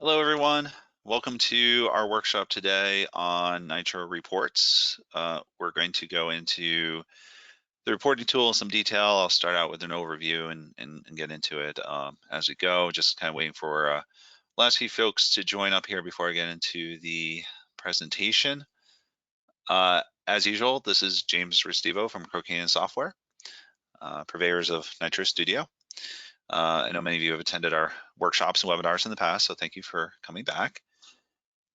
Hello, everyone. Welcome to our workshop today on NITRO Reports. We're going to go into the reporting tool in some detail. I'll start out with an overview and get into it as we go. Just kind of waiting for last few folks to join up here before I get into the presentation. As usual, this is James Restivo from Crocaine Software, purveyors of NITRO Studio. I know many of you have attended our workshops and webinars in the past, so thank you for coming back.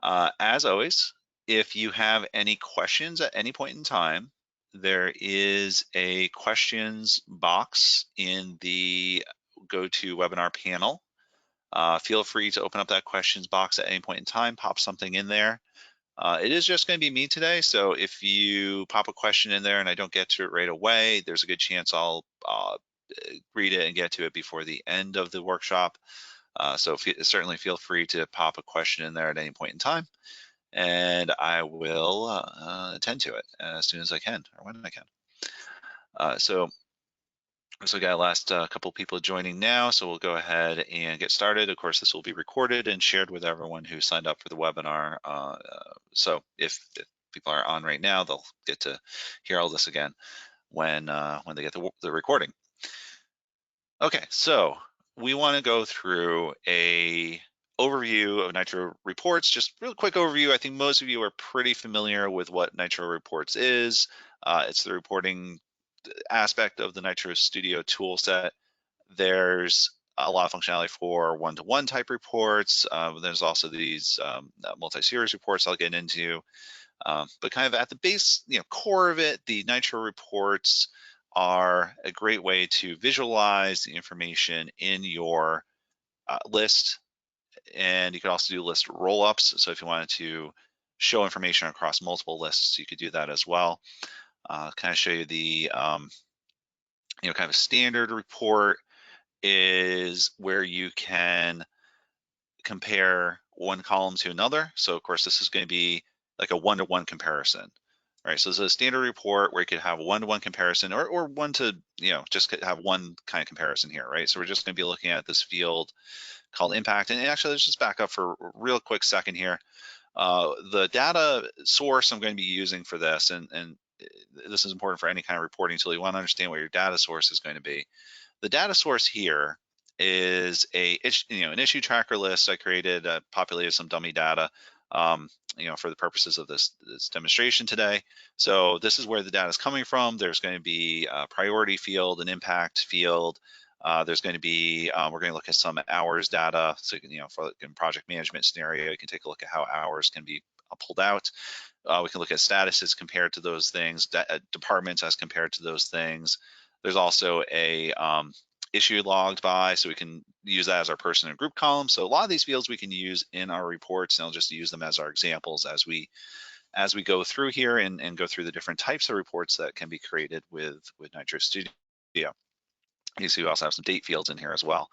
As always, if you have any questions at any point in time, there is a questions box in the GoToWebinar panel. Feel free to open up that questions box at any point in time, pop something in there. It is just going to be me today, so if you pop a question in there and I don't get to it right away, there's a good chance I'll read it and get to it before the end of the workshop. So certainly feel free to pop a question in there at any point in time, and I will attend to it as soon as I can or when I can. So we got last couple people joining now, so we'll go ahead and get started. Of course, this will be recorded and shared with everyone who signed up for the webinar. So if people are on right now, they'll get to hear all this again when they get the recording. Okay, so we want to go through a overview of NITRO Reports, just real quick overview. I think most of you are pretty familiar with what NITRO Reports is. It's the reporting aspect of the NITRO Studio tool set. There's a lot of functionality for one-to-one type reports. There's also these multi-series reports I'll get into. But kind of at the base, core of it, the NITRO Reports are a great way to visualize the information in your list. And you could also do list roll-ups. So if you wanted to show information across multiple lists, you could do that as well. Kind of show you the kind of a standard report is where you can compare one column to another. So of course, this is going to be like a one-to-one comparison. Right, so this is a standard report where you could have one-to-one comparison or one to, just have one kind of comparison here, right? So we're just gonna be looking at this field called impact. And actually, let's just back up for a real quick second here. The data source I'm going to be using for this, and this is important for any kind of reporting tool, you wanna understand what your data source is going to be. The data source here is an issue tracker list I created, populated some dummy data. For the purposes of this demonstration today. So this is where the data is coming from. There's going to be a priority field, an impact field. There's going to be, we're going to look at some hours data. So, for a project management scenario, you can take a look at how hours can be pulled out. We can look at statuses compared to those things, departments as compared to those things. There's also a issue logged by, so we can use that as our person and group column. So a lot of these fields we can use in our reports, and I'll just use them as our examples as we go through here and go through the different types of reports that can be created with NITRO Studio. You see we also have some date fields in here as well.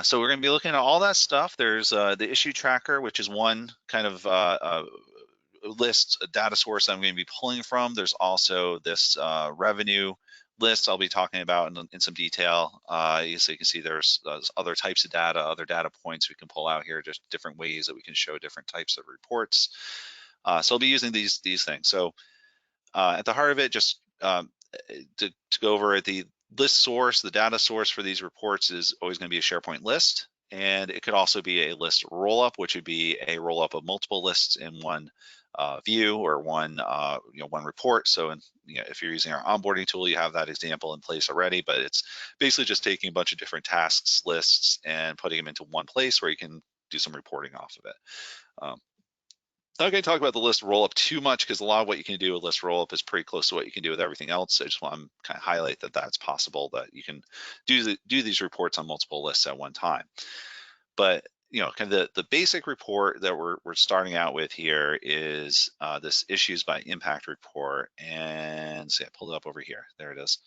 So we're going to be looking at all that stuff. There's the issue tracker, which is one kind of list, a data source I'm going to be pulling from. There's also this revenue list I'll be talking about in some detail. So you can see there's other types of data, other data points we can pull out here, just different ways that we can show different types of reports. So I'll be using these things. So at the heart of it, just to go over it, the list source, the data source for these reports is always going to be a SharePoint list. And it could also be a list rollup, which would be a rollup of multiple lists in one view or one one report. So if you're using our onboarding tool, you have that example in place already, but it's basically just taking a bunch of different tasks lists and putting them into one place where you can do some reporting off of it. Not going to talk about the list rollup too much because a lot of what you can do with list rollup is pretty close to what you can do with everything else. I just want to kind of highlight that that's possible, that you can do these reports on multiple lists at one time. But kind of the basic report that we're starting out with here is this issues by impact report. And see, I pulled it up over here. There it is.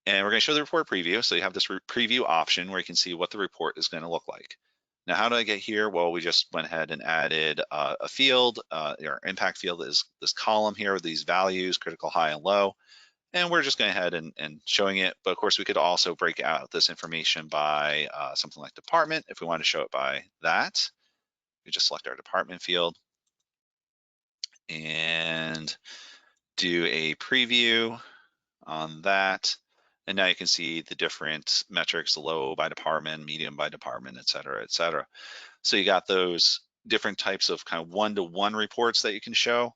And we're going to show the report preview. So you have this preview option where you can see what the report is going to look like. Now, how did I get here? Well, we just went ahead and added a field. Our impact field is this column here with these values, critical, high, and low. And we're just going ahead and showing it. But of course, we could also break out this information by something like department. If we want to show it by that, we just select our department field and do a preview on that. And now you can see the different metrics, low by department, medium by department, et cetera, et cetera. So you got those different types of kind of one-to-one reports that you can show.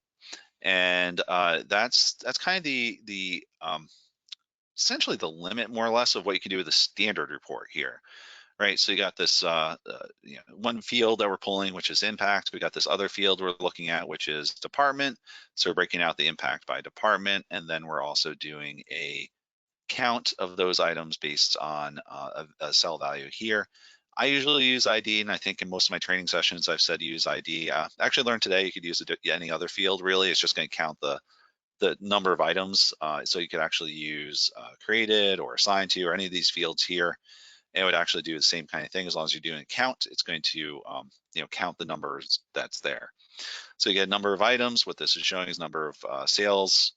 And that's kind of the essentially the limit, more or less, of what you can do with a standard report here, right? So you got this one field that we're pulling, which is impact. We got this other field we're looking at, which is department. So we're breaking out the impact by department, and then we're also doing a count of those items based on a cell value here. I usually use ID, and I think in most of my training sessions I've said use ID. Actually learned today you could use any other field, really. It's just going to count the number of items. So you could actually use created or assigned to or any of these fields here. And it would actually do the same kind of thing. As long as you're doing a count, it's going to count the numbers that's there. So you get a number of items. What this is showing is number of sales,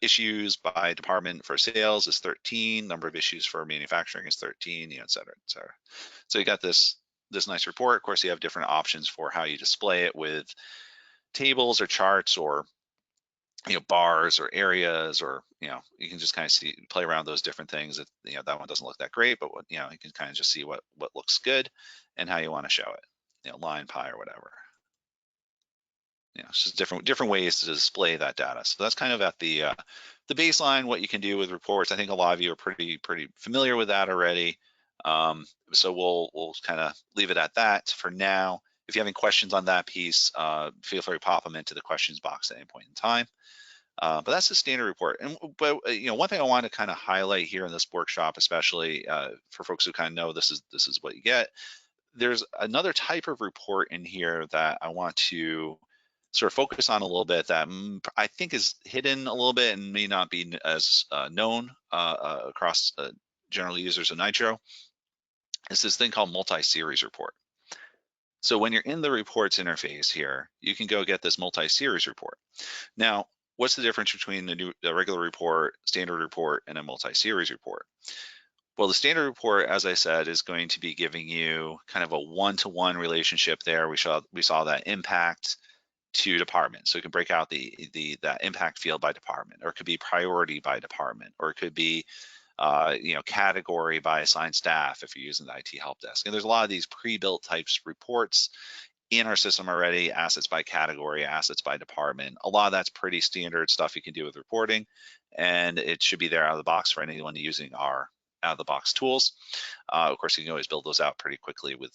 issues by department for sales is 13, number of issues for manufacturing is 13, et cetera, et cetera. So you got this nice report. Of course, you have different options for how you display it with tables or charts or bars or areas, or you can just kind of play around those different things. That one doesn't look that great, but you can kind of just see what looks good and how you want to show it, line, pie, or whatever. It's just different ways to display that data. So that's kind of at the baseline, what you can do with reports. I think a lot of you are pretty familiar with that already. So we'll kind of leave it at that for now. If you have any questions on that piece, feel free to pop them into the questions box at any point in time. But that's the standard report. But one thing I want to kind of highlight here in this workshop, especially for folks who kind of know this is what you get. There's another type of report in here that I want to sort of focus on a little bit that I think is hidden a little bit and may not be as known across general users of NITRO. It's this thing called multi-series report. So when you're in the reports interface here, you can go get this multi-series report. Now, what's the difference between the regular report, standard report, and a multi-series report? Well, the standard report, as I said, is going to be giving you kind of a one-to-one relationship there. We saw that impact to department. So it can break out that impact field by department, or it could be priority by department, or it could be category by assigned staff if you're using the IT help desk. And there's a lot of these pre-built types reports in our system already, assets by category, assets by department. A lot of that's pretty standard stuff you can do with reporting, and it should be there out of the box for anyone using our out-of-the-box tools. Of course, you can always build those out pretty quickly with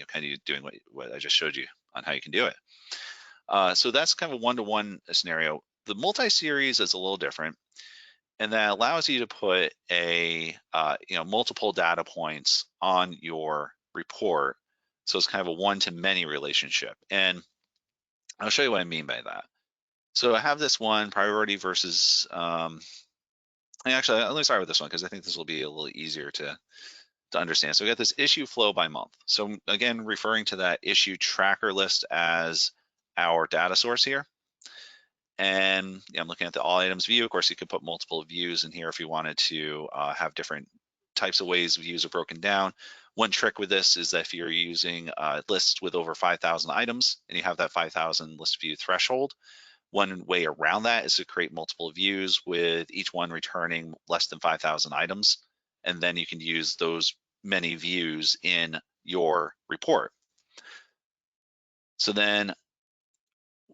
kind of doing what I just showed you on how you can do it. So that's kind of a one-to-one scenario. The multi-series is a little different, and that allows you to put a multiple data points on your report. So it's kind of a one-to-many relationship. And I'll show you what I mean by that. So I have this one, priority versus, actually, let me start with this one because I think this will be a little easier to understand. So we got this issue flow by month. So again, referring to that issue tracker list as our data source here. And I'm looking at the all items view. Of course, you could put multiple views in here if you wanted to have different types of ways views are broken down. One trick with this is that if you're using lists with over 5,000 items and you have that 5,000 list view threshold, one way around that is to create multiple views with each one returning less than 5,000 items. And then you can use those many views in your report. So then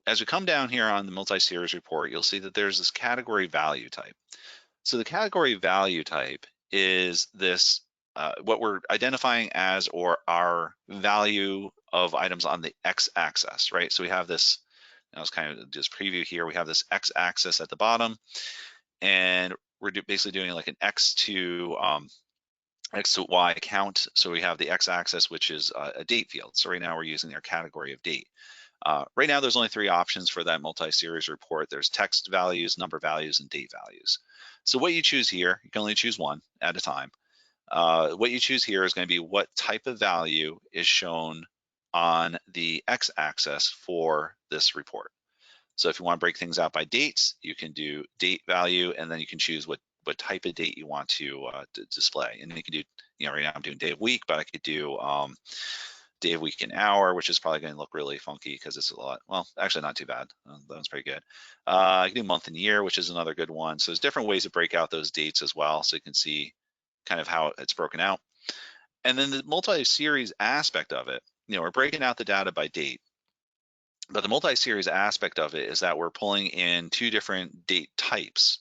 as we come down here on the multi-series report, you'll see that there's this category value type. So the category value type is this, what we're identifying as or our value of items on the x-axis, right? So we have this, it's kind of just preview here, we have this x-axis at the bottom, and we're basically doing like an x to y count. So we have the x-axis, which is a date field. So right now we're using our category of date. Right now, there's only 3 options for that multi-series report. There's text values, number values, and date values. So what you choose here, you can only choose one at a time. What you choose here is going to be what type of value is shown on the x-axis for this report. So if you want to break things out by dates, you can do date value, and then you can choose what type of date you want to display. And you can do, right now I'm doing day of week, but I could do day of week and hour, which is probably going to look really funky because it's a lot. Well, actually not too bad. That one's pretty good. I can do month and year, which is another good one. So there's different ways to break out those dates as well, so you can see kind of how it's broken out. And then the multi-series aspect of it, we're breaking out the data by date. But the multi-series aspect of it is that we're pulling in two different date types.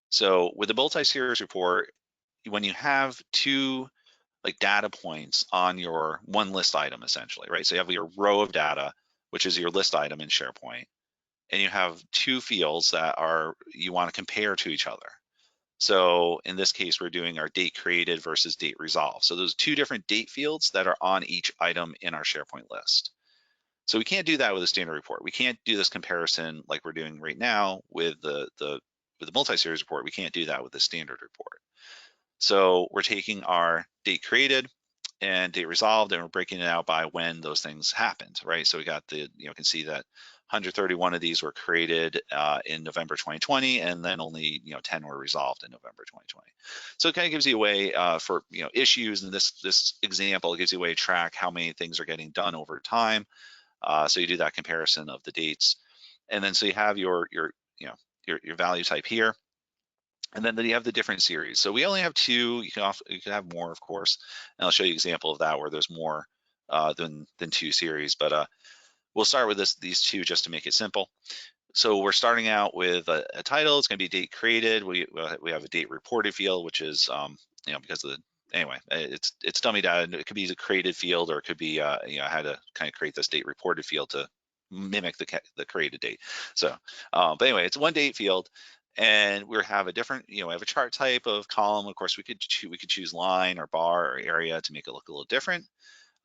So with the multi-series report, when you have two data points on your one list item, essentially, right? So you have your row of data, which is your list item in SharePoint, and you have two fields that you want to compare to each other. So in this case, we're doing our date created versus date resolved. So those two different date fields that are on each item in our SharePoint list. So we can't do that with a standard report. We can't do this comparison like we're doing right now with the multi-series report. We can't do that with the standard report. So we're taking our date created and date resolved, and we're breaking it out by when those things happened, right? So we got you can see that 131 of these were created in November 2020, and then only 10 were resolved in November 2020. So it kind of gives you a way for issues. In this example, it gives you a way to track how many things are getting done over time. So you do that comparison of the dates, and then so you have your value type here, and then you have the different series. So we only have two. You can have more, of course, and I'll show you an example of that where there's more than two series. But we'll start with these two just to make it simple. So we're starting out with a title. It's going to be date created. We have a date reported field, which is because of the anyway, it's dummy data. It could be the created field, or it could be I had to kind of create this date reported field to mimic the created date. So, but anyway, it's one date field, and we have a different we have a chart type of column. Of course, we could choose line or bar or area to make it look a little different.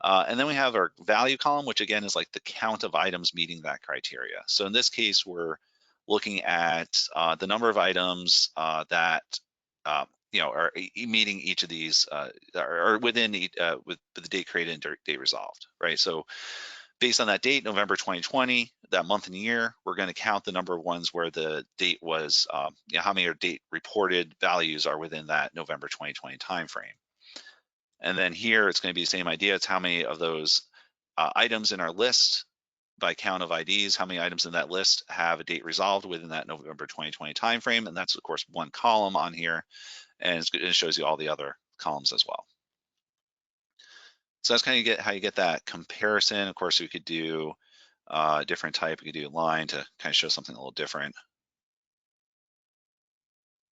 And then we have our value column, which again is like the count of items meeting that criteria. So in this case, we're looking at the number of items that are meeting each of these or within with the date created and date resolved, right? So based on that date, November 2020, that month and year, we're going to count the number of ones where the date was, how many date reported values are within that November 2020 timeframe. And then here, it's going to be the same idea. It's how many of those items in our list by count of IDs, how many items in that list have a date resolved within that November 2020 timeframe. And that's, of course, one column on here. And it shows you all the other columns as well. So that's kind of how you get that comparison. Of course, we could do a different type. We could do a line to kind of show something a little different.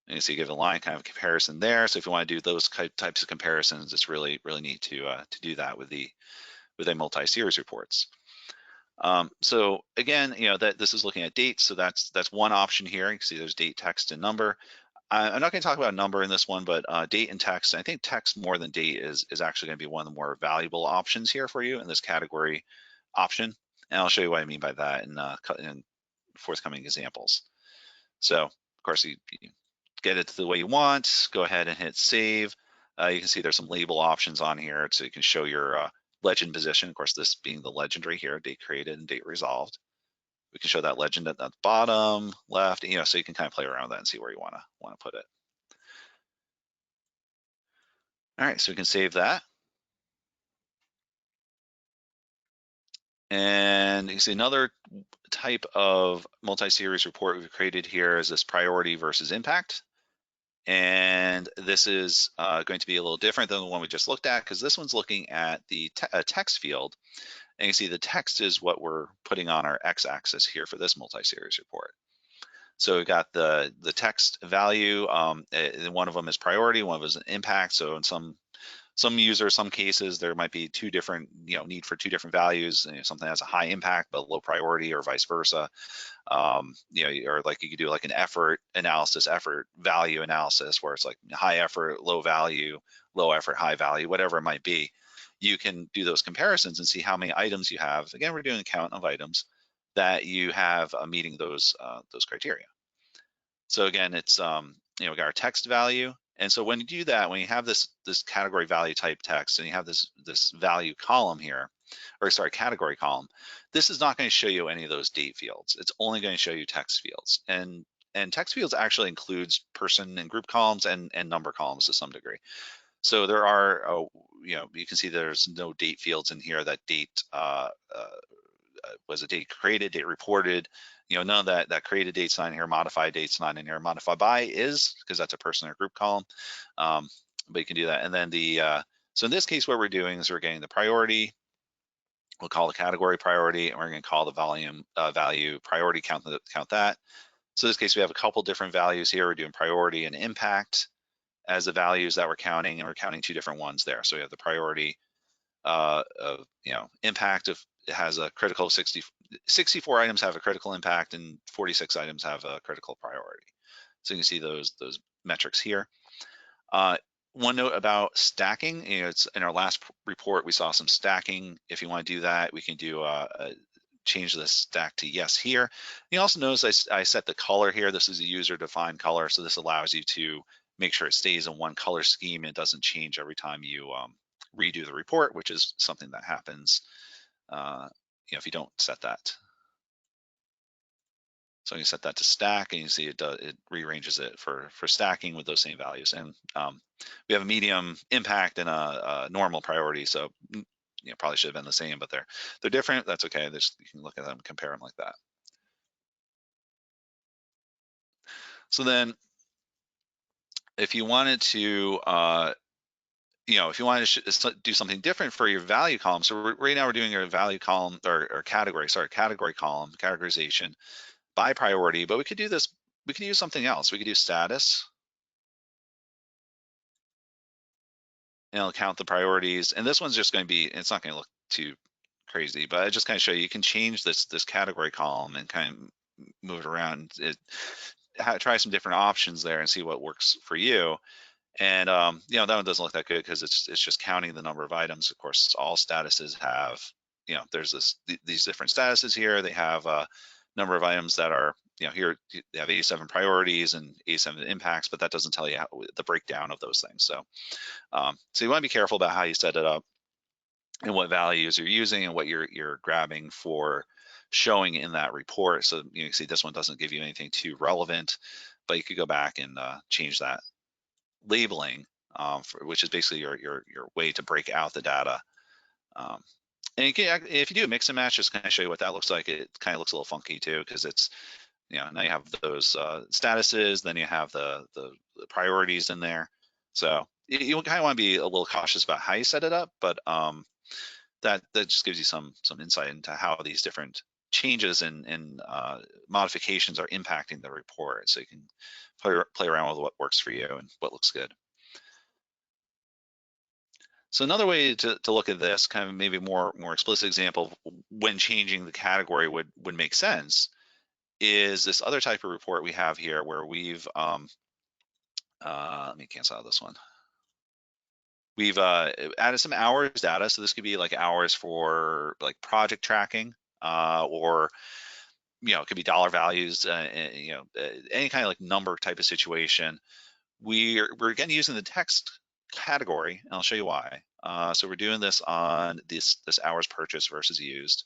And you see, you give a line kind of comparison there. So if you want to do those types of comparisons, it's really neat to do that with the multi-series reports. So again, that this is looking at dates. So that's one option here. You can see there's date, text, and number. I'm not going to talk about number in this one, but date and text. I think text more than date is actually going to be one of the more valuable options here for you in this category option. And I'll show you what I mean by that in forthcoming examples. So of course, you get it the way you want. Go ahead and hit save. You can see there's some label options on here, so you can show your legend position. Of course, this being the legend right here, date created and date resolved. We can show that legend at the bottom left, so you can kind of play around with that and see where you want to put it. All right, so we can save that. And you can see another type of multi-series report we've created here is this priority versus impact. And this is going to be a little different than the one we just looked at, because this one's looking at the text field. And you see the text is what we're putting on our x-axis here for this multi-series report. So we've got the text value, one of them is priority, one of them is an impact. So in some users, some cases, there might be two different, need for two different values. Something has a high impact but low priority, or vice versa. Or like you could do like an effort analysis, effort value analysis, where it's like high effort, low value, low effort, high value, whatever it might be. You can do those comparisons and see how many items you have. Again, we're doing a count of items that you have meeting those criteria. So again, it's we got our text value, And so when you do that, when you have this category value type text and you have this value column here, or sorry, category column, this is not going to show you any of those date fields. It's only going to show you text fields. And text fields actually includes person and group columns and number columns to some degree. So there are, you can see there's no date fields in here. That date was a date created, date reported. None of that created date's not in here, modified date's not in here. Modified by is, because that's a person or group column. But you can do that. And then so in this case, what we're doing is we're getting the priority. We'll call the category priority, and we're going to call the volume value priority, count that. So in this case, we have a couple different values here. We're doing priority and impact as the values that we're counting, and we're counting two different ones there. So we have the priority of impact of, it has a critical 64 items have a critical impact and 46 items have a critical priority. So you can see those metrics here. One note about stacking, it's in our last report, we saw some stacking. If you want to do that, we can do change the stack to yes here. You also notice I set the color here. This is a user defined color. So this allows you to make sure it stays in one color scheme and it doesn't change every time you redo the report, which is something that happens if you don't set that. So you set that to stack, and you see it rearranges it for stacking with those same values. And we have a medium impact and a normal priority. So probably should have been the same, but they're different. That's okay. You can look at them, compare them like that. So then, if you wanted to, if you wanted to do something different for your value column, so right now we're doing a value column or category column, categorization by priority, but we could do this, we could use something else. We could do status, and it'll count the priorities. And this one's just going to be, it's not going to look too crazy, but I just kind of show you can change this category column and kind of move it around. Try some different options there and see what works for you. And that one doesn't look that good because it's just counting the number of items. Of course, all statuses have, there's these different statuses here. They have a number of items that are, here they have 87 priorities and 87 impacts, but that doesn't tell you the breakdown of those things. So you want to be careful about how you set it up and what values you're using and what you're grabbing for showing in that report. So you can see this one doesn't give you anything too relevant, but you could go back and change that labeling, which is basically your way to break out the data. And you can, if you do a mix and match, just kind of show you what that looks like. It kind of looks a little funky too, because it's, now you have those statuses, then you have the priorities in there. So you kind of want to be a little cautious about how you set it up, but that just gives you some insight into how these different changes and modifications are impacting the report. So you can play around with what works for you and what looks good. So another way to look at this, kind of maybe more explicit example of when changing the category would make sense, is this other type of report we have here where we've, let me cancel out this one. We've added some hours data. So this could be like hours for like project tracking, or it could be dollar values, any kind of like number type of situation. We're again using the text category, and I'll show you why. So we're doing this on this hours purchased versus used.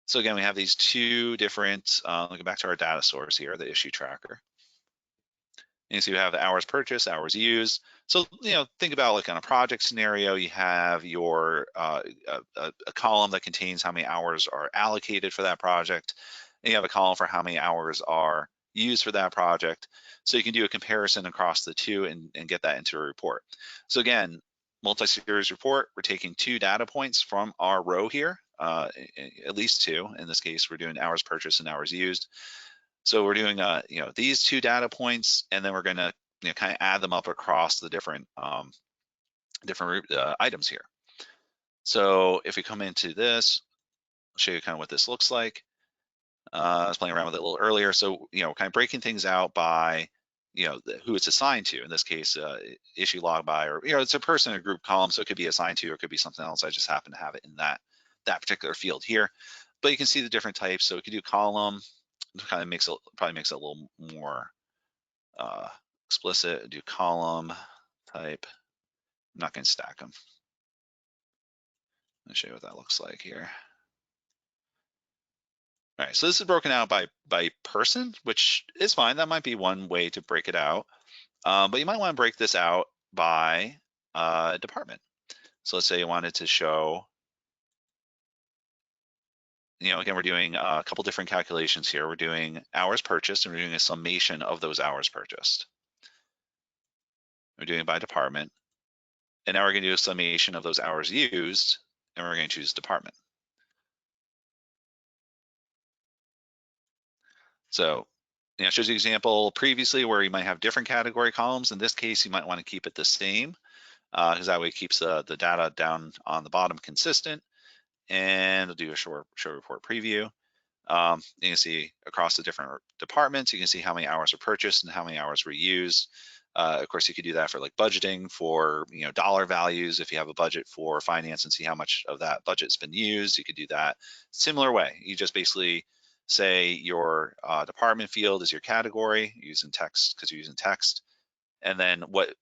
So again, we have these two different, let me go back to our data source here, the issue tracker. And so you have hours purchased, hours used. So, think about like on a project scenario, you have your a column that contains how many hours are allocated for that project. And you have a column for how many hours are used for that project. So you can do a comparison across the two and get that into a report. So again, multi-series report, we're taking two data points from our row here, at least two. In this case, we're doing hours purchased and hours used. So we're doing, these two data points, and then we're going to kind of add them up across the different items here. So if we come into this, I'll show you kind of what this looks like. I was playing around with it a little earlier. So, kind of breaking things out by, who it's assigned to. In this case, issue log by, or, it's a person or group column. So it could be assigned to, or it could be something else. I just happen to have it in that particular field here. But you can see the different types. So we could do column. It kind of probably makes it a little more explicit, do column type. I'm not going to stack them. I'll show you what that looks like here. All right, so this is broken out by person, which is fine. That might be one way to break it out. But you might want to break this out by department. So let's say you wanted to show, again, we're doing a couple different calculations here. We're doing hours purchased, and we're doing a summation of those hours purchased. We're doing it by department. And now we're going to do a summation of those hours used, and we're going to choose department. So, it shows you an example previously where you might have different category columns. In this case, you might want to keep it the same, because that way it keeps the data down on the bottom consistent. And we'll do a show report preview. You can see across the different departments, you can see how many hours were purchased and how many hours were used. Of course, you could do that for like budgeting for dollar values. If you have a budget for finance and see how much of that budget's been used, you could do that similar way. You just basically say your department field is your category using text, because you're using text, and then what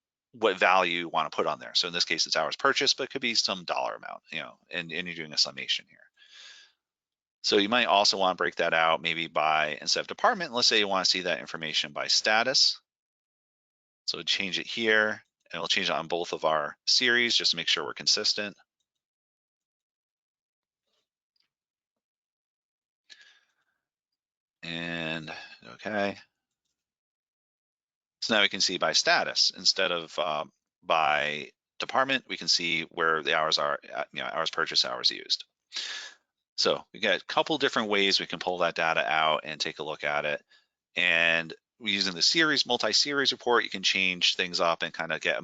value you want to put on there. So in this case, it's hours purchased, but it could be some dollar amount, and you're doing a summation here. So you might also want to break that out maybe by, instead of department, let's say you want to see that information by status. So change it here, and we'll change it on both of our series just to make sure we're consistent. And okay. So now we can see by status instead of by department. We can see where the hours are, hours purchased, hours used. So we got a couple different ways we can pull that data out and take a look at it. And using the multi-series report, you can change things up and kind of get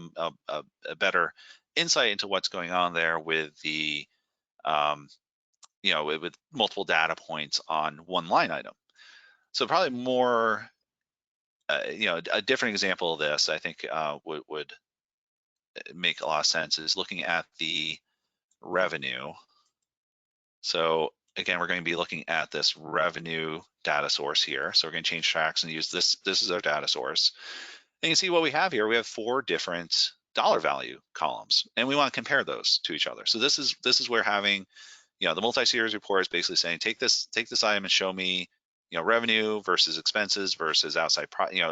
a better insight into what's going on there with the, with multiple data points on one line item. So probably more, a different example of this, I think would make a lot of sense, is looking at the revenue. So again, we're going to be looking at this revenue data source here. So we're going to change tracks and use this. This is our data source. And you can see what we have here. We have 4 different dollar value columns, and we want to compare those to each other. So this is where having, the multi-series report is basically saying, take this item and show me, revenue versus expenses versus outside,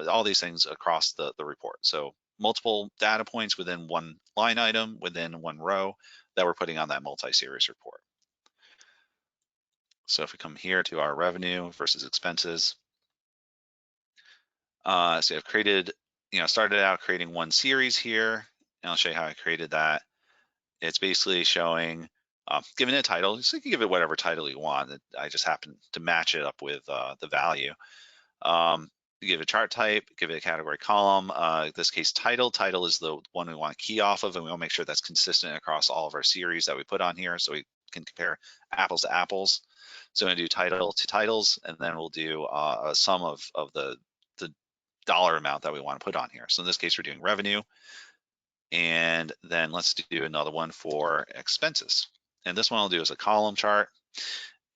all these things across the report. So multiple data points within one line item, within one row that we're putting on that multi-series report. So if we come here to our revenue versus expenses, so I've created, started out creating one series here, and I'll show you how I created that. It's basically showing, given it a title, so you can give it whatever title you want. I just happen to match it up with the value. You give it a chart type, give it a category column. In this case, title. Title is the one we want to key off of, and we want to make sure that's consistent across all of our series that we put on here, so we can compare apples to apples. So I'm going to do title to titles, and then we'll do a sum of the dollar amount that we want to put on here. So in this case, we're doing revenue. And then let's do another one for expenses. And this one I'll do as a column chart.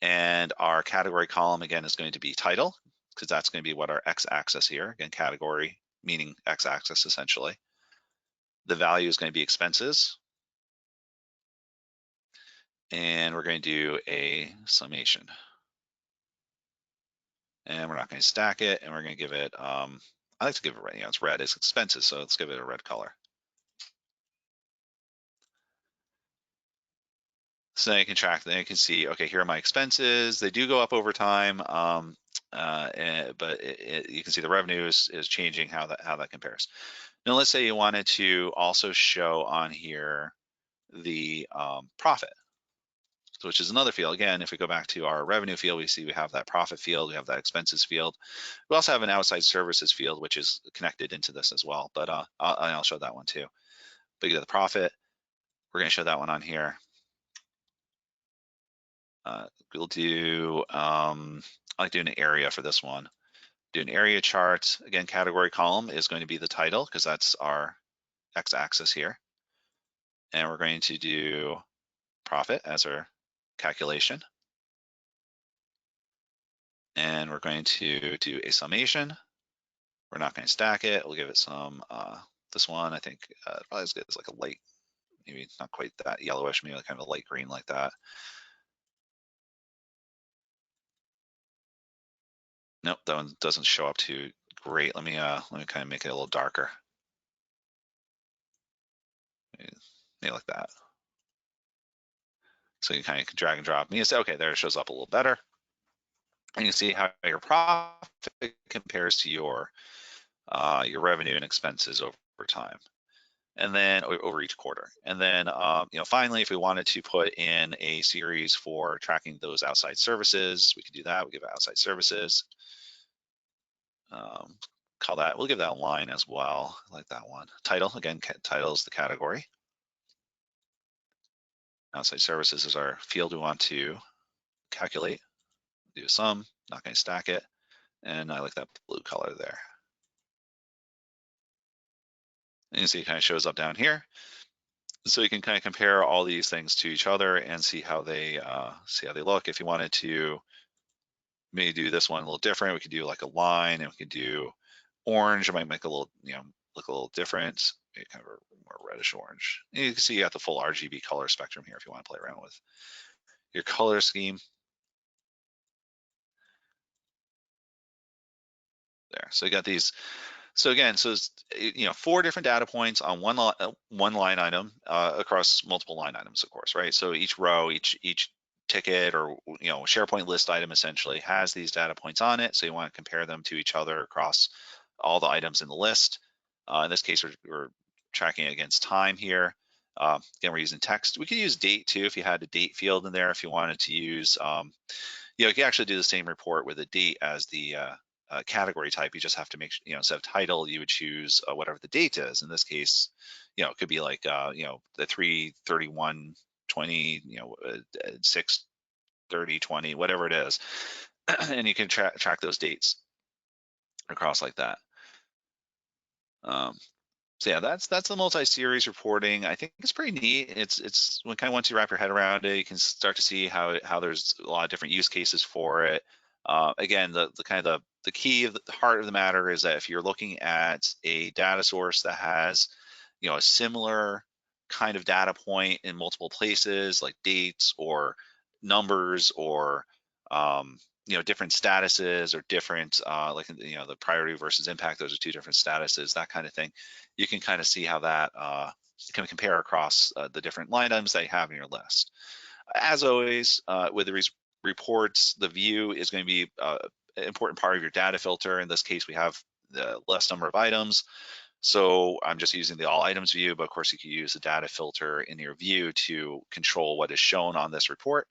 And our category column, again, is going to be title, because that's going to be what our x-axis here. Again, category, meaning x-axis essentially. The value is going to be expenses. And we're going to do a summation. And we're not going to stack it, and we're going to give it, I like to give it red, it's red, it's expenses, so let's give it a red color. So then you can track, then you can see, okay, here are my expenses. They do go up over time, but you can see the revenue is changing how that compares. Now let's say you wanted to also show on here the profit, which is another field. Again, if we go back to our revenue field, we see we have that profit field, we have that expenses field. We also have an outside services field, which is connected into this as well, but I'll show that one too. But you get the profit, we're gonna show that one on here. We'll do, I like doing an area for this one. Do an area chart. Again, category column is going to be the title, because that's our x-axis here. And we're going to do profit as our calculation. And we're going to do a summation. We're not going to stack it. We'll give it some, this one, I think probably as good as like a light, maybe not quite that yellowish, maybe like kind of a light green like that. Nope, that one doesn't show up too great. Let me kind of make it a little darker. Maybe like that. So you kind of drag and drop. And you say, okay, there it shows up a little better. And you see how your profit compares to your revenue and expenses over time, and then over each quarter. And then, finally, if we wanted to put in a series for tracking those outside services, we could do that. We give it outside services. Call that, we'll give that a line as well, like that one. Title, again, title is the category. Outside services is our field we want to calculate. Do a sum, not going to stack it. And I like that blue color there. And you see it kind of shows up down here. So you can kind of compare all these things to each other and see how they look. If you wanted to maybe do this one a little different, we could do like a line, and we could do orange. It might make a little, look a little different, maybe kind of a more reddish orange. And you can see you got the full RGB color spectrum here if you want to play around with your color scheme. There. So you got these. So again, so it's, 4 different data points on one line item across multiple line items, of course, right? So each row, each ticket or SharePoint list item essentially has these data points on it. So you want to compare them to each other across all the items in the list. In this case, we're tracking against time here. Again, we're using text. We could use date too if you had a date field in there. If you wanted to use, you can actually do the same report with a date as the category type. You just have to make sure, instead of title, you would choose whatever the date is. In this case, it could be like, the 3/31/20, 6/30/20, whatever it is, and you can track those dates across like that. So yeah, that's the multi-series reporting. I think it's pretty neat. It's when kind of once you wrap your head around it, you can start to see how there's a lot of different use cases for it. Again, the kind of the key of the heart of the matter is that if you're looking at a data source that has, a similar kind of data point in multiple places, like dates or numbers or different statuses or different like the priority versus impact, those are 2 different statuses, that kind of thing. You can kind of see how that can compare across the different line items that you have in your list. As always, with the reports, the view is going to be an important part of your data filter. In this case, we have the less number of items. So I'm just using the all items view, but of course you can use the data filter in your view to control what is shown on this report.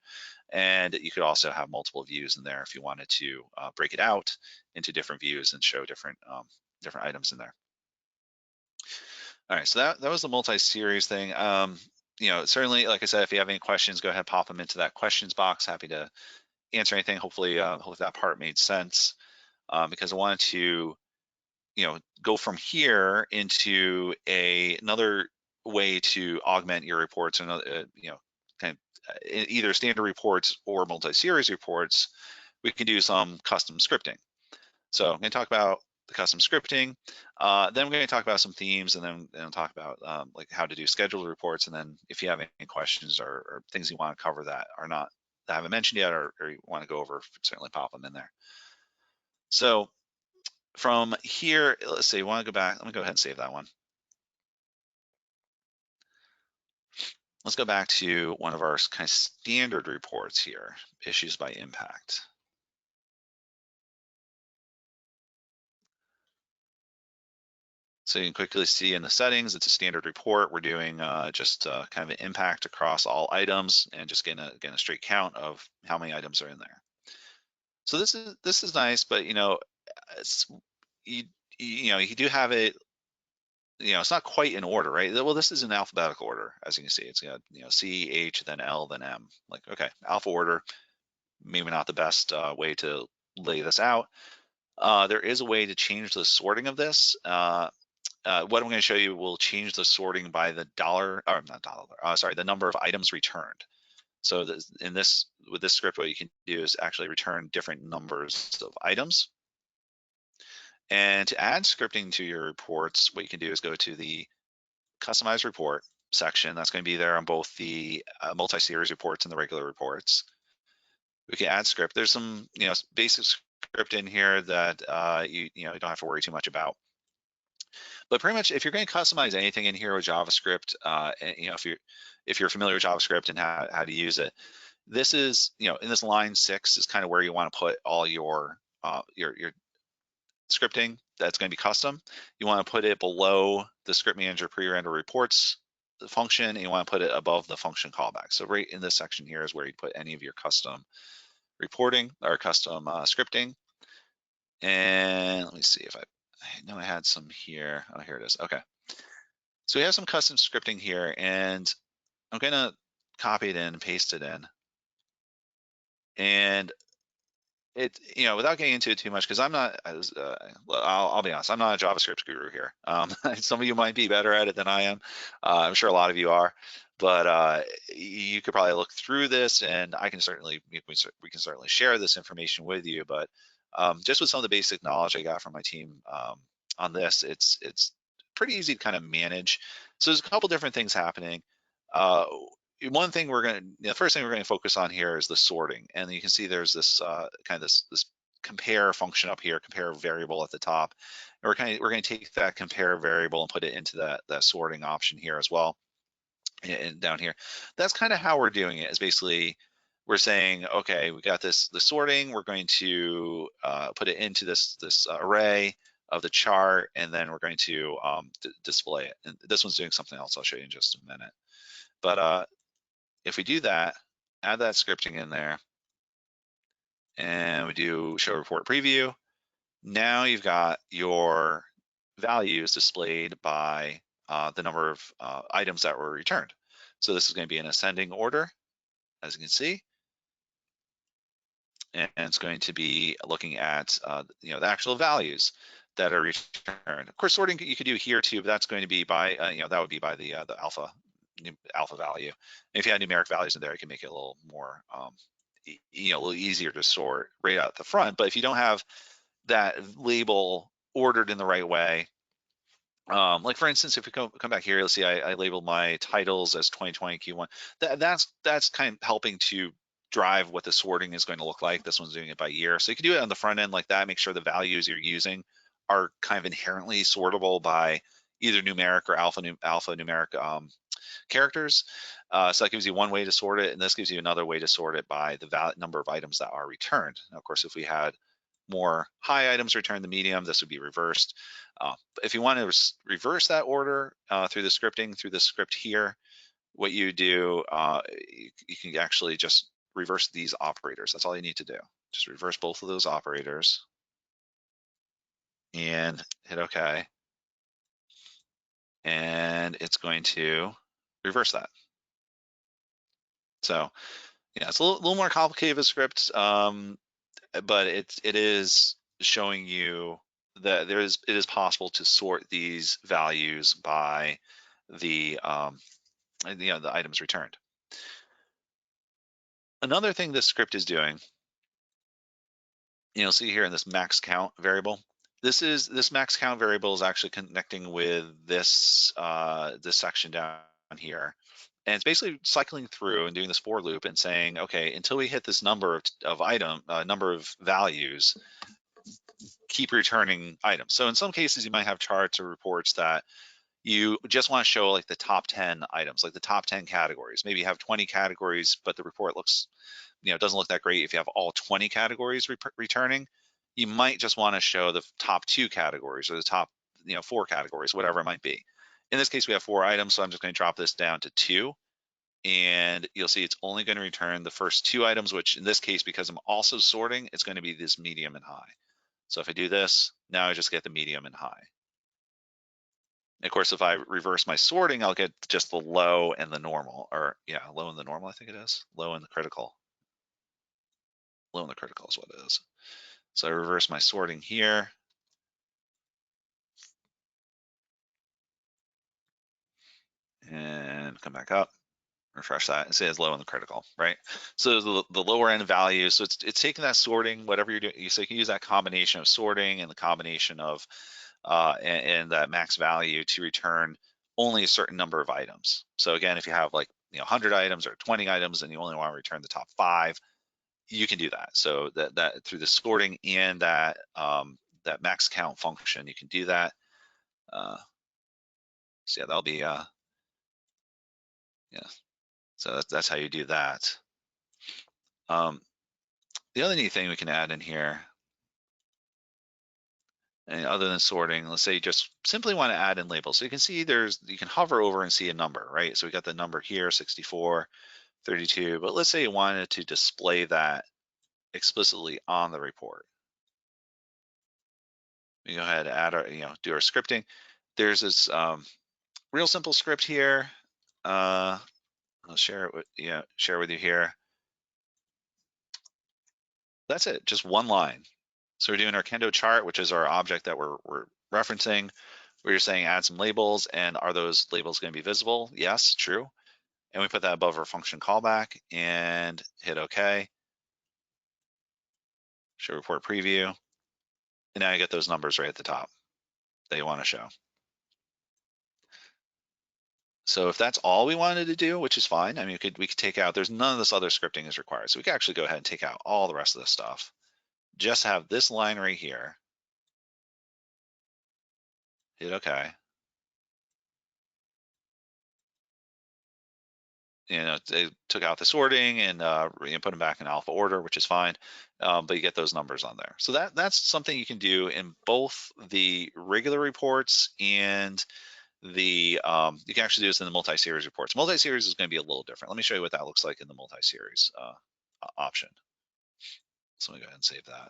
And you could also have multiple views in there if you wanted to break it out into different views and show different items in there. All right, so that was the multi-series thing. Certainly, like I said, if you have any questions, go ahead, pop them into that questions box. Happy to answer anything. Hopefully that part made sense, because I wanted to, go from here into another way to augment your reports, and kind of either standard reports or multi-series reports. We can do some custom scripting. So I'm going to talk about the custom scripting. Then we're going to talk about some themes, and then talk about like how to do scheduled reports. And then if you have any questions or things you want to cover that I haven't mentioned yet, or you want to go over, certainly pop them in there. So from here, let's say you want to go back. Let me go ahead and save that one. Let's go back to one of our kind of standard reports here, issues by impact. So you can quickly see in the settings, it's a standard report. We're doing just kind of an impact across all items and just getting a straight count of how many items are in there. So this is nice, but you do have it. It's not quite in order, right? Well, this is in alphabetical order, as you can see. It's got C, H, then L, then M. Like, okay, alpha order, maybe not the best way to lay this out. There is a way to change the sorting of this. What I'm going to show you will change the sorting by the the number of items returned. So with this script, what you can do is actually return different numbers of items. And to add scripting to your reports, what you can do is go to the Customize Report section. That's going to be there on both the multi-series reports and the regular reports. We can add script. There's some basic script in here that you don't have to worry too much about. But pretty much, if you're going to customize anything in here with JavaScript, and, if you're familiar with JavaScript and how to use it, this is in this line 6 is kind of where you want to put all your scripting that's going to be custom. You want to put it below the script manager pre-render reports function, and you want to put it above the function callback. So right in this section here is where you put any of your custom reporting or custom scripting. And let me see if I know I had some here. Oh, here it is. Okay. So we have some custom scripting here, and I'm going to copy it in and paste it in. And it, without getting into it too much, because I'm not, I'll be honest, I'm not a JavaScript guru here. Some of you might be better at it than I am. I'm sure a lot of you are, but you could probably look through this, and we can certainly share this information with you. But just with some of the basic knowledge I got from my team on this, it's pretty easy to kind of manage. So there's a couple different things happening. One thing the first thing we're going to focus on here is the sorting, and you can see there's this kind of this compare function up here, compare variable at the top, and we're going to take that compare variable and put it into that sorting option here as well, and down here. That's kind of how we're doing it. Is basically we're saying, okay, we got the sorting, we're going to put it into this array of the chart, and then we're going to display it. And this one's doing something else I'll show you in just a minute. But if we do that, add that scripting in there, and we do show report preview, now you've got your values displayed by the number of items that were returned. So this is going to be in ascending order, as you can see, and it's going to be looking at the actual values that are returned. Of course, sorting you could do here too, but that's going to be by that would be by the alpha value. And if you had numeric values in there, you can make it a little more a little easier to sort right out the front. But if you don't have that label ordered in the right way, like for instance, if we come back here, let's see, I labeled my titles as 2020 Q1. That's kind of helping to drive what the sorting is going to look like. This one's doing it by year. So you can do it on the front end like that, make sure the values you're using are kind of inherently sortable by either numeric or alphanumeric characters. So that gives you one way to sort it, and this gives you another way to sort it by the number of items that are returned. Now, of course, if we had more high items returned than medium, this would be reversed. If you want to reverse that order through the scripting, through the script here, what you do, you can actually just reverse these operators. That's all you need to do. Just reverse both of those operators and hit OK. And it's going to reverse that. So yeah, it's a little more complicated of a script, but it is showing you that it is possible to sort these values by the the items returned. Another thing this script is doing, see here in this max count variable, this max count variable is actually connecting with this this section down here. And it's basically cycling through and doing this for loop and saying, okay, until we hit this number of values, keep returning items. So in some cases, you might have charts or reports that you just want to show like the top 10 items, like the top 10 categories. Maybe you have 20 categories, but the report looks, doesn't look that great if you have all 20 categories returning. You might just want to show the top 2 categories or the top 4 categories, whatever it might be. In this case, we have 4 items, so I'm just going to drop this down to 2. And you'll see it's only going to return the first 2 items, which in this case, because I'm also sorting, it's going to be this medium and high. So if I do this, now I just get the medium and high. And of course, if I reverse my sorting, I'll get just the low and the normal, or yeah, low and the normal, I think it is. Low and the critical. Low and the critical is what it is. So I reverse my sorting here. And come back up. refresh that and say it's low in the critical, right? So the lower end value, so it's taking that sorting, whatever you're doing, so you can use that combination of sorting and the combination of and that max value to return only a certain number of items. So again, if you have like 100 items or 20 items and you only want to return the top 5, you can do that. So that through the sorting and that max count function, you can do that. So yeah, that'll be yeah. So that's how you do that. The other neat thing we can add in here, and other than sorting, let's say you just simply want to add in labels. So you can see you can hover over and see a number, right? So we got the number here, 64, 32, but let's say you wanted to display that explicitly on the report. We go ahead and add our, do our scripting. There's this real simple script here. I'll share it with you here. That's it, just one line. So we're doing our Kendo chart, which is our object that we're referencing, where you're saying add some labels, and are those labels going to be visible? Yes, true. And we put that above our function callback and hit OK. Show report preview. And now you get those numbers right at the top that you want to show. So if that's all we wanted to do, which is fine, I mean, we could take out, there's none of this other scripting is required. So we can actually go ahead and take out all the rest of this stuff. Just have this line right here. Hit OK. They took out the sorting and put them back in alpha order, which is fine. But you get those numbers on there. So that's something you can do in both the regular reports and you can actually do this in the multi-series reports. Multi-series is going to be a little different. Let me show you what that looks like in the multi-series option. So let me go ahead and save that.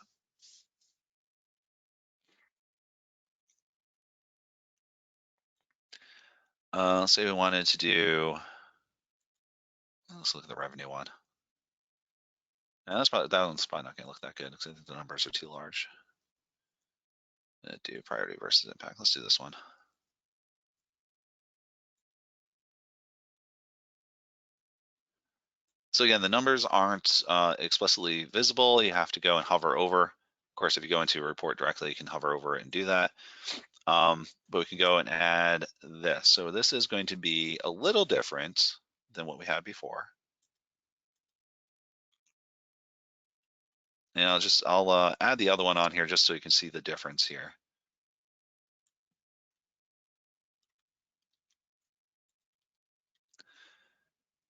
Let's say we wanted to do, let's look at the revenue one. Now that one's probably not going to look that good because I think the numbers are too large. Do priority versus impact. Let's do this one. So again, the numbers aren't explicitly visible. You have to go and hover over. Of course, if you go into a report directly, you can hover over it and do that. But we can go and add this. So this is going to be a little different than what we had before. And I'll add the other one on here just so you can see the difference here.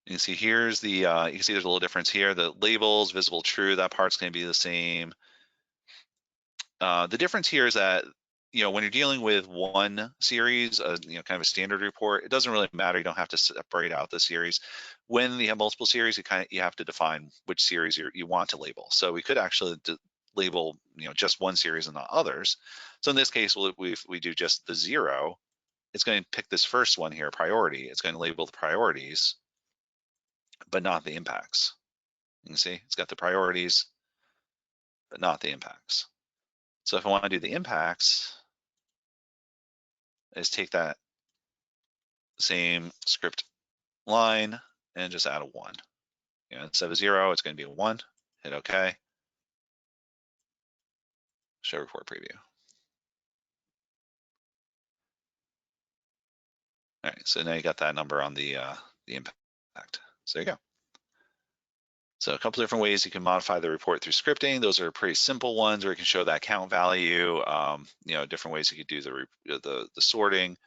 You can see here's the, you can see there's a little difference here. The labels, visible, true, that part's going to be the same. The difference here is that, when you're dealing with one series, kind of a standard report, it doesn't really matter. You don't have to separate out the series. When you have multiple series, you have to define which series you want to label. So we could actually label, just one series and not others. So in this case, we do just the 0. It's going to pick this first one here, priority. It's going to label the priorities, but not the impacts. You can see it's got the priorities, but not the impacts. So if I want to do the impacts, is take that same script line and just add a 1. Instead of a 0, it's going to be a 1. Hit OK. Show report preview. All right, so now you got that number on the impact. So there you go. So a couple different ways you can modify the report through scripting. Those are pretty simple ones where you can show that count value. Different ways you could do the sorting.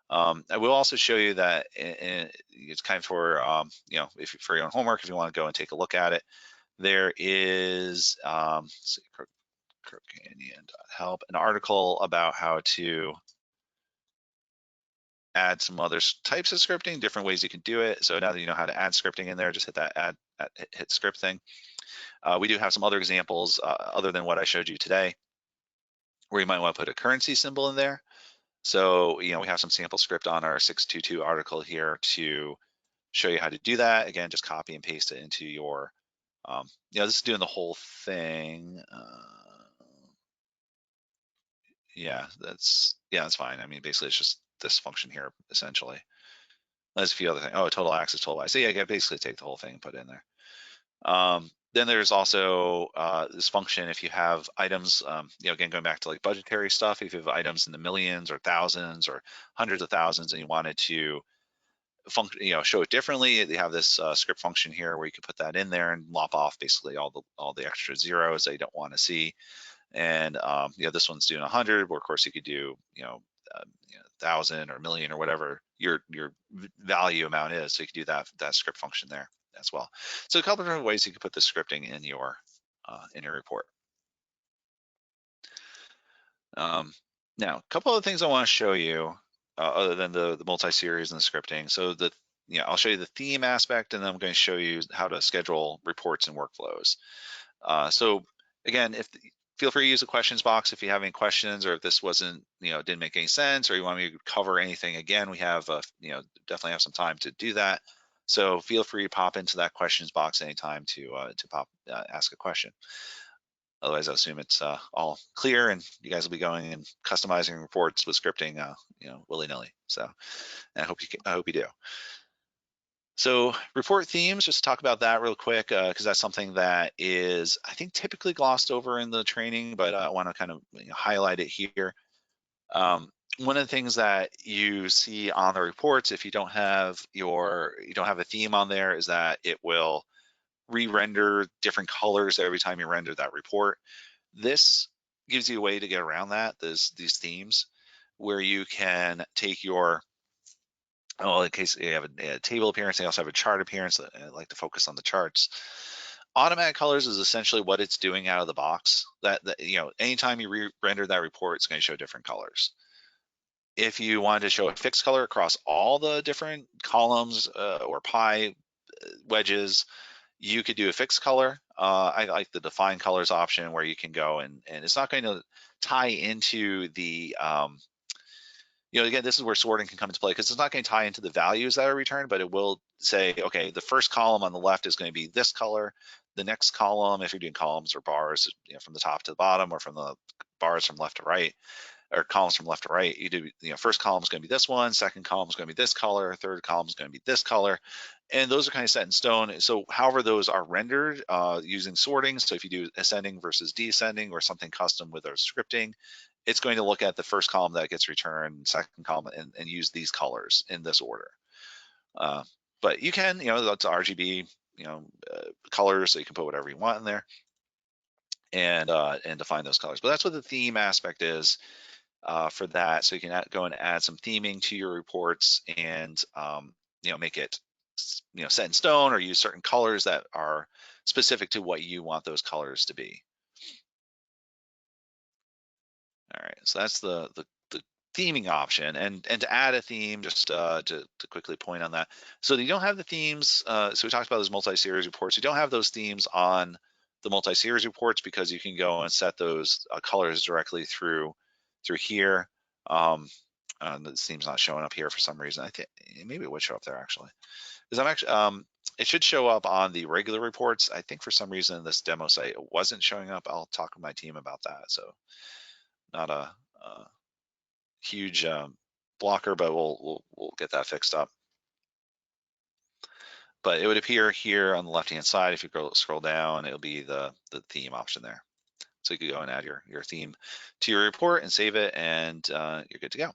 I will also show you that it's kind of for for your own homework, if you want to go and take a look at it. There is Canyon.help, an article about how to add some other types of scripting, different ways you can do it. So now that you know how to add scripting in there, just hit that hit script thing. We do have some other examples other than what I showed you today, where you might want to put a currency symbol in there. So, we have some sample script on our 622 article here to show you how to do that. Again, just copy and paste it into your, this is doing the whole thing. Yeah, that's fine. I mean, basically it's just this function here, essentially. There's a few other things. Oh, total access, total Y. So yeah, you basically take the whole thing and put it in there. Then there's also this function if you have items, again, going back to like budgetary stuff, if you have items in the millions or thousands or hundreds of thousands and you wanted to show it differently, they have this script function here where you can put that in there and lop off basically all the extra zeros that you don't want to see. And this one's doing 100, but of course you could do 1,000 or million or whatever your value amount is. So you can do that script function there as well. So a couple of different ways you can put the scripting in your report. Now, a couple of things I want to show you other than the multi-series and the scripting. So I'll show you the theme aspect, and then I'm going to show you how to schedule reports and workflows. So again, feel free to use the questions box if you have any questions, or if this didn't make any sense, or you want me to cover anything again. We have definitely have some time to do that. So feel free to pop into that questions box anytime to ask a question. Otherwise, I assume it's all clear, and you guys will be going and customizing reports with scripting, willy-nilly. So I hope you do. So report themes, just talk about that real quick, because that's something that is, I think, typically glossed over in the training, but I want to kind of highlight it here. One of the things that you see on the reports, if you don't have a theme on there, is that it will re-render different colors every time you render that report. This gives you a way to get around that, these themes, where you can take your, in case you have a table appearance, they also have a chart appearance. I like to focus on the charts. Automatic colors is essentially what it's doing out of the box. That anytime you render that report, it's going to show different colors. If you wanted to show a fixed color across all the different columns or pie wedges, you could do a fixed color. I like the define colors option where you can go and it's not going to tie into the, again, this is where sorting can come into play because it's not going to tie into the values that are returned, but it will say, okay, the first column on the left is going to be this color. The next column, if you're doing columns or bars, from the top to the bottom or from the bars from left to right, or columns from left to right, you do, first column is going to be this one, second column is going to be this color, third column is going to be this color. And those are kind of set in stone. So however those are rendered using sorting, so if you do ascending versus descending or something custom with our scripting, it's going to look at the first column that gets returned, second column, and use these colors in this order. But you can, that's RGB, colors, so you can put whatever you want in there and define those colors. But that's what the theme aspect is. For that, so you can go and add some theming to your reports and make it set in stone or use certain colors that are specific to what you want those colors to be. All right, so that's the theming option, and to add a theme, just to quickly point on that. So you don't have the themes. So we talked about those multi-series reports. You don't have those themes on the multi-series reports because you can go and set those colors directly through here. The theme's not showing up here for some reason. I think maybe it would show up there actually, because I'm actually it should show up on the regular reports. I think for some reason this demo site it wasn't showing up. I'll talk with my team about that. So not a huge blocker, but we'll get that fixed up. But it would appear here on the left-hand side. If you scroll down, it'll be the theme option there. So you could go and add your theme to your report and save it, and you're good to go.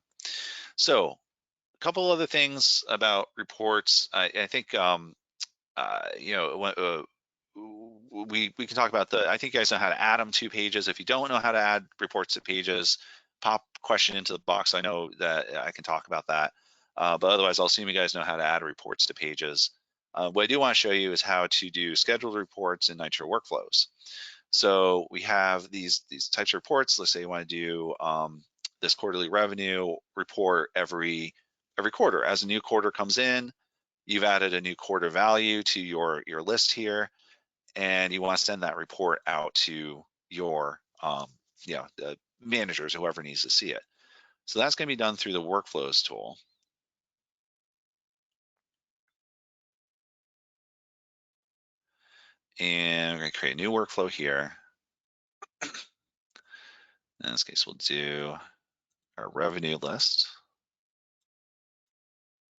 So a couple other things about reports. I think we can talk about I think you guys know how to add them to pages. If you don't know how to add reports to pages, pop question into the box. I know that I can talk about that. But otherwise, I'll assume you guys know how to add reports to pages. What I do want to show you is how to do scheduled reports in NITRO workflows. So we have these types of reports. Let's say you want to do this quarterly revenue report every quarter. As a new quarter comes in, you've added a new quarter value to your list here, and you want to send that report out to your managers, whoever needs to see it. So that's going to be done through the workflows tool. And we're going to create a new workflow here. In this case, we'll do our revenue list.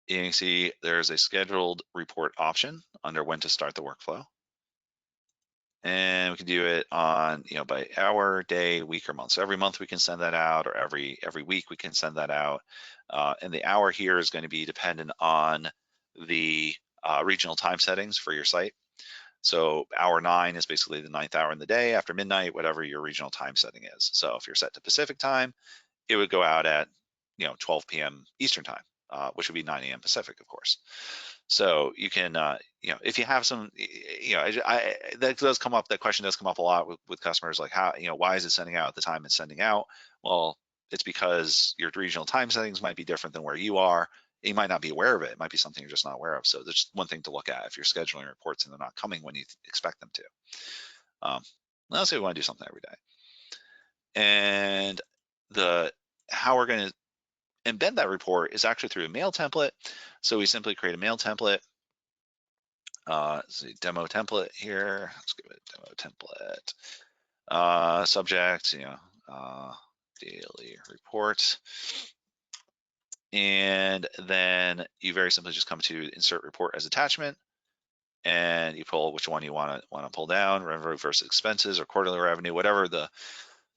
You can see there's a scheduled report option under when to start the workflow. And we can do it on, by hour, day, week, or month. So every month we can send that out, or every week we can send that out. And the hour here is going to be dependent on the regional time settings for your site. So hour 9 is basically the 9th hour in the day after midnight, whatever your regional time setting is. So if you're set to Pacific time, it would go out at 12 p.m. Eastern time, which would be 9 a.m. Pacific, of course. So you can, if you have some, that does come up. That question does come up a lot with customers, like how, why is it sending out at the time it's sending out? Well, it's because your regional time settings might be different than where you are. You might not be aware of it. It might be something you're just not aware of. So there's one thing to look at if you're scheduling reports and they're not coming when you expect them to. Let's say we want to do something every day, and how we're going to embed that report is actually through a mail template. So we simply create a mail template. So demo template here. Let's give it a demo template. Subject, daily report. And then you very simply just come to insert report as attachment, and you pull which one you want to pull down, revenue versus expenses or quarterly revenue, whatever the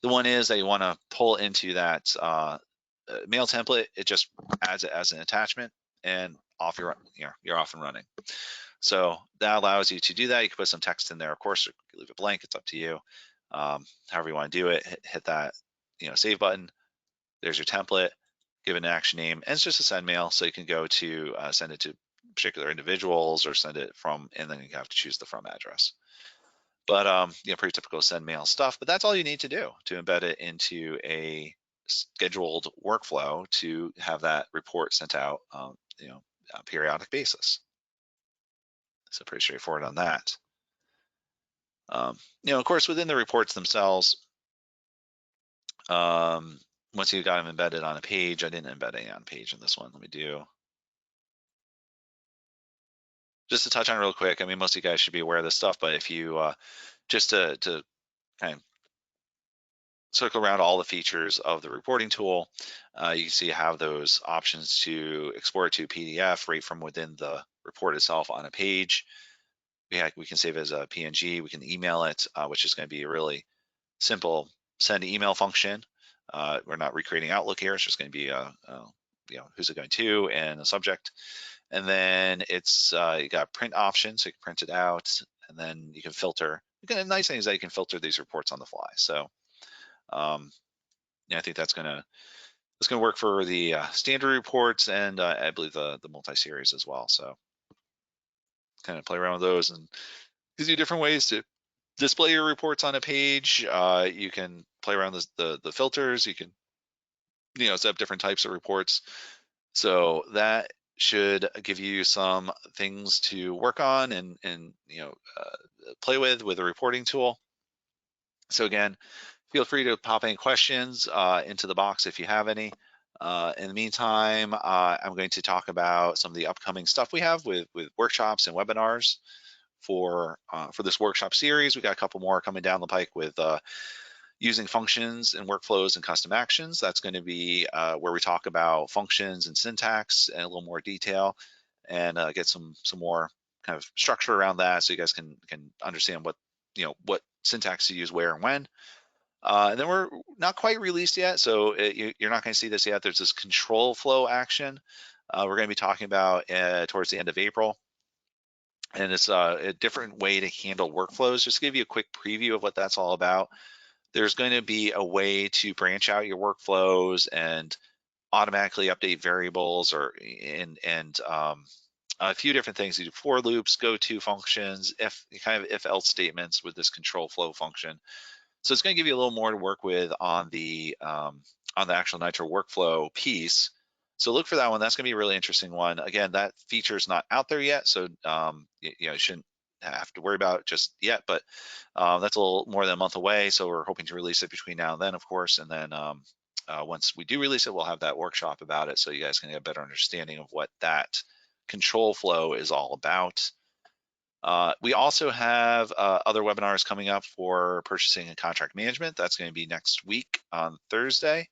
one is that you want to pull into that mail template. It just adds it as an attachment, and you're off and running. So that allows you to do that. You can put some text in there, of course, or you can leave it blank. It's up to you. However you want to do it, hit that save button. There's your template. Give it an action name, and it's just a send mail. So you can go to send it to particular individuals or send it from, and then you have to choose the from address. But pretty typical send mail stuff. But that's all you need to do to embed it into a scheduled workflow to have that report sent out, on a periodic basis. So pretty straightforward on that. Of course, within the reports themselves, once you got them embedded on a page, I didn't embed any on a page in this one. Let me do. Just to touch on real quick, I mean, most of you guys should be aware of this stuff, but if you, just to kind of circle around all the features of the reporting tool, you can see you have those options to export to PDF right from within the report itself on a page. We can save it as a PNG. We can email it, which is going to be a really simple send email function. We're not recreating Outlook here. It's just going to be who's it going to and a subject. And then it's you got print option, so you can print it out, and then you can filter. The nice thing is that you can filter these reports on the fly. So I think that's gonna work for the standard reports, and I believe the multi-series as well. So kind of play around with those, and gives you different ways to display your reports on a page. You can play around the filters. You can set up different types of reports. So that should give you some things to work on and play with a reporting tool. So again, feel free to pop any questions into the box if you have any. In the meantime, I'm going to talk about some of the upcoming stuff we have with workshops and webinars for this workshop series. We got a couple more coming down the pike with using functions and workflows and custom actions. That's going to be where we talk about functions and syntax in a little more detail, and get some more kind of structure around that, so you guys can understand what syntax to use where and when. And then we're not quite released yet, so you're not going to see this yet. There's this control flow action we're going to be talking about towards the end of April. And it's a different way to handle workflows. Just to give you a quick preview of what that's all about. There's going to be a way to branch out your workflows and automatically update variables, and a few different things. You do for loops, go-to functions, if else statements with this control flow function. So it's going to give you a little more to work with on the actual NITRO workflow piece. So look for that one. That's going to be a really interesting one. Again, that feature is not out there yet, so you shouldn't have to worry about it just yet. But that's a little more than a month away, so we're hoping to release it between now and then, of course. And then once we do release it, we'll have that workshop about it, so you guys can get a better understanding of what that control flow is all about. We also have other webinars coming up for purchasing and contract management. That's going to be next week on Thursday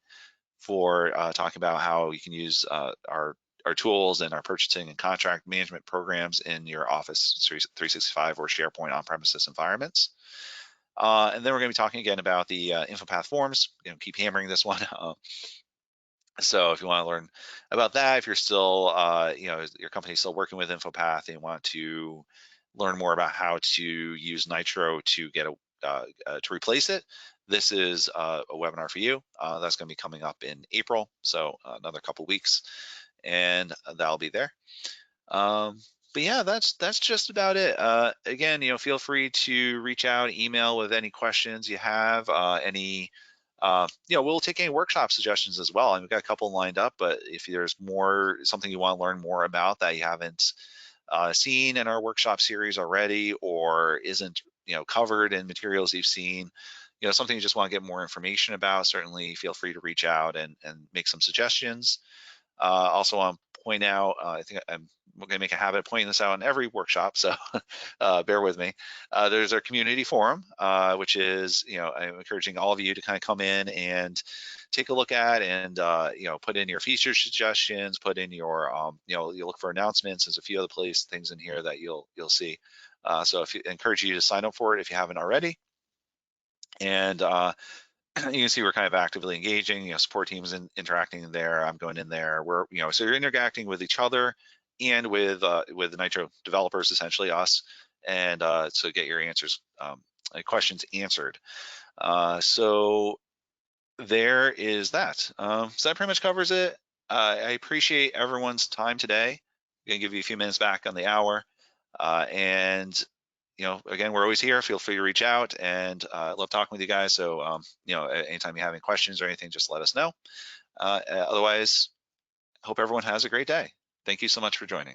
for talking about how you can use our our tools and our purchasing and contract management programs in your Office 365 or SharePoint on-premises environments. And then we're going to be talking again about the InfoPath forms. Keep hammering this one. So if you want to learn about that, if you're still, your company's still working with InfoPath and you want to learn more about how to use NITRO to get to replace it, this is a webinar for you. That's going to be coming up in April, so another couple weeks, and that'll be there. But yeah, that's just about it. Again, feel free to reach out, email with any questions you have, we'll take any workshop suggestions as well. And we've got a couple lined up, but if there's something you want to learn more about that you haven't seen in our workshop series already, or isn't covered in materials you've seen, something you just want to get more information about, certainly feel free to reach out and make some suggestions. Also want to point out, I think I'm going to make a habit of pointing this out in every workshop, so bear with me. There's our community forum, which is, I'm encouraging all of you to kind of come in and take a look at and, put in your feature suggestions, put in your, you'll look for announcements. There's a few other things in here that you'll see. So encourage you to sign up for it if you haven't already. And you can see we're kind of actively engaging, support teams interacting there. I'm going in there. We're, so you're interacting with each other and with the NITRO developers, essentially us, and so get your questions answered. So there is that. So that pretty much covers it. I appreciate everyone's time today. I'm gonna give you a few minutes back on the hour, and again, we're always here. Feel free to reach out, and love talking with you guys. So, anytime you have any questions or anything, just let us know. Otherwise, hope everyone has a great day. Thank you so much for joining.